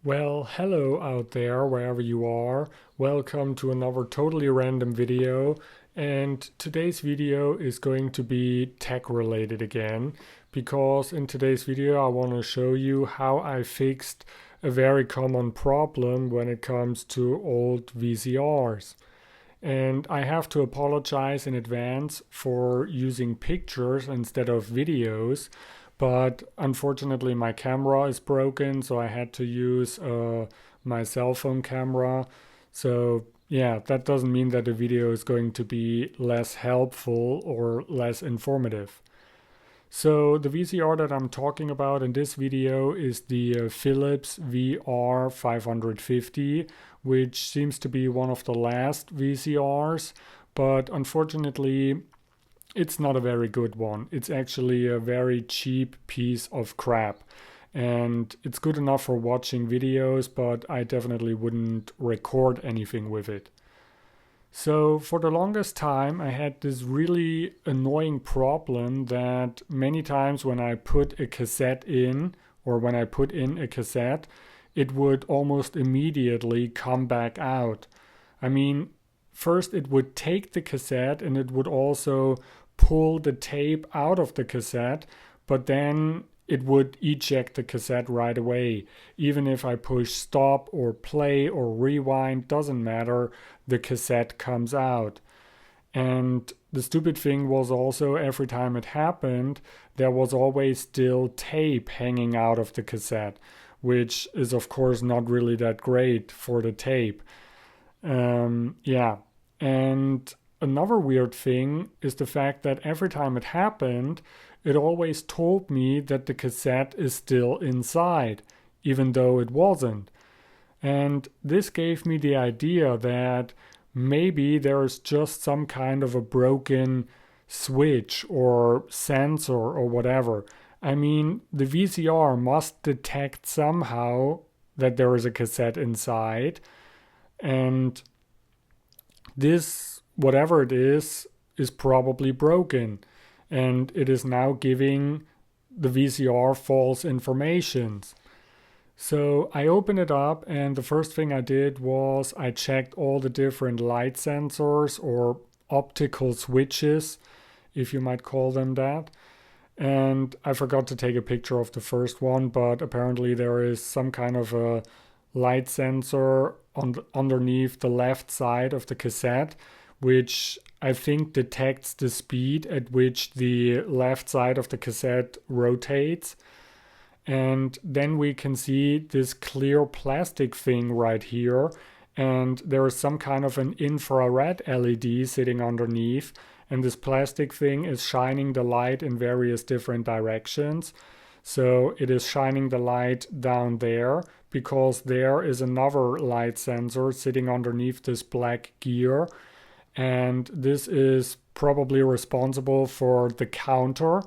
Well, hello out there, wherever you are. Welcome to another totally random video. And today's video is going to be tech related again, because in today's video I want to show you how I fixed a very common problem when it comes to old VCRs. And I have to apologize in advance for using pictures instead of videos, but unfortunately my camera is broken, so I had to use my cell phone camera. So yeah, that doesn't mean that the video is going to be less helpful or less informative. So the VCR that I'm talking about in this video is the Philips VR 550, which seems to be one of the last VCRs, but unfortunately it's not a very good one. It's actually a very cheap piece of crap. And it's good enough for watching videos, but I definitely wouldn't record anything with it. So for the longest time, I had this really annoying problem that many times when I put a cassette in, or when I put in a cassette, it would almost immediately come back out. I mean, first it would take the cassette and it would also pull the tape out of the cassette, but then it would eject the cassette right away. Even if I push stop or play or rewind, doesn't matter, the cassette comes out. And the stupid thing was also every time it happened, there was always still tape hanging out of the cassette, which is of course not really that great for the tape. Yeah. And another weird thing is the fact that every time it happened, it always told me that the cassette is still inside, even though it wasn't. And this gave me the idea that maybe there's just some kind of a broken switch or sensor or whatever. I mean, the VCR must detect somehow that there is a cassette inside, and this, whatever it is probably broken, and it is now giving the VCR false information. So I opened it up, and the first thing I did was I checked all the different light sensors or optical switches, if you might call them that. And I forgot to take a picture of the first one, but apparently there is some kind of a light sensor underneath the left side of the cassette, which I think detects the speed at which the left side of the cassette rotates. And then we can see this clear plastic thing right here. And there is some kind of an infrared LED sitting underneath. And this plastic thing is shining the light in various different directions. So it is shining the light down there because there is another light sensor sitting underneath this black gear. And this is probably responsible for the counter.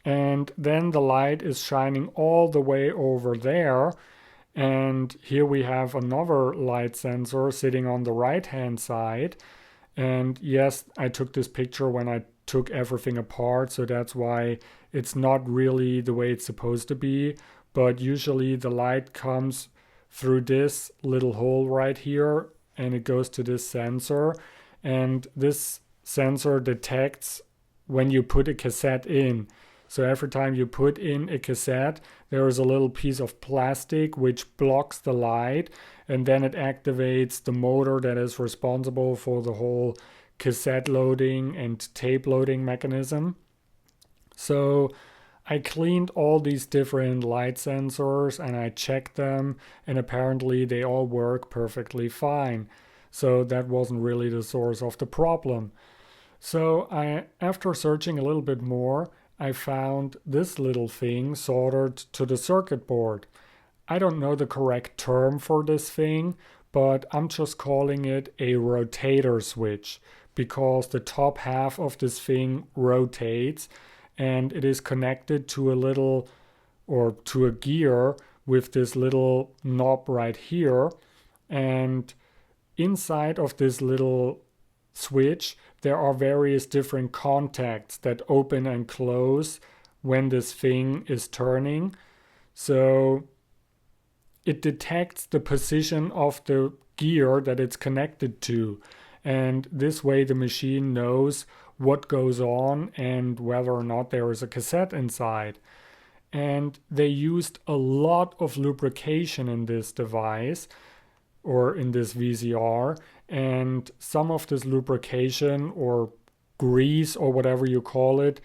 And then the light is shining all the way over there. And here we have another light sensor sitting on the right hand side. And yes, I took this picture when I took everything apart, so that's why it's not really the way it's supposed to be. But usually the light comes through this little hole right here and it goes to this sensor. And this sensor detects when you put a cassette in. So every time you put in a cassette, there is a little piece of plastic which blocks the light, and then it activates the motor that is responsible for the whole cassette loading and tape loading mechanism. So I cleaned all these different light sensors and I checked them, and apparently they all work perfectly fine. So that wasn't really the source of the problem. So after searching a little bit more, I found this little thing soldered to the circuit board. I don't know the correct term for this thing, but I'm just calling it a rotator switch because the top half of this thing rotates and it is connected to a little, or to a gear with this little knob right here. And inside of this little switch, there are various different contacts that open and close when this thing is turning. So it detects the position of the gear that it's connected to. And this way the machine knows what goes on and whether or not there is a cassette inside. And they used a lot of lubrication in this device, or in this VCR, and some of this lubrication or grease or whatever you call it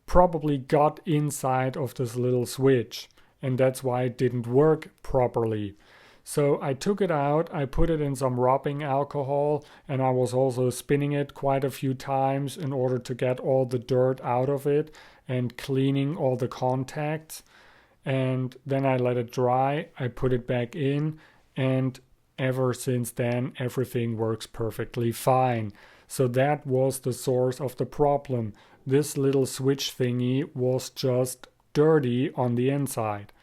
probably got inside of this little switch, and that's why it didn't work properly. So I took it out, I put it in some rubbing alcohol, and I was also spinning it quite a few times in order to get all the dirt out of it and cleaning all the contacts. And then I let it dry, I put it back in, and ever since then everything works perfectly fine. So that was the source of the problem. This little switch thingy was just dirty on the inside.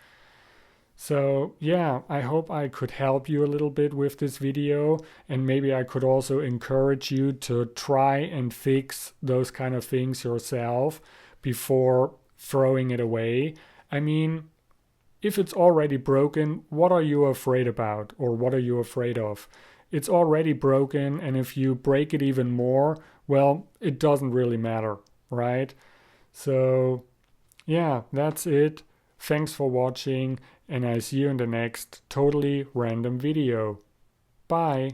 So yeah, I hope I could help you a little bit with this video, and maybe I could also encourage you to try and fix those kind of things yourself before throwing it away. I mean, if it's already broken, what are you afraid about, or what are you afraid of? It's already broken, and if you break it even more, well, it doesn't really matter, right? So yeah, that's it. Thanks for watching, and I see you in the next totally random video. Bye.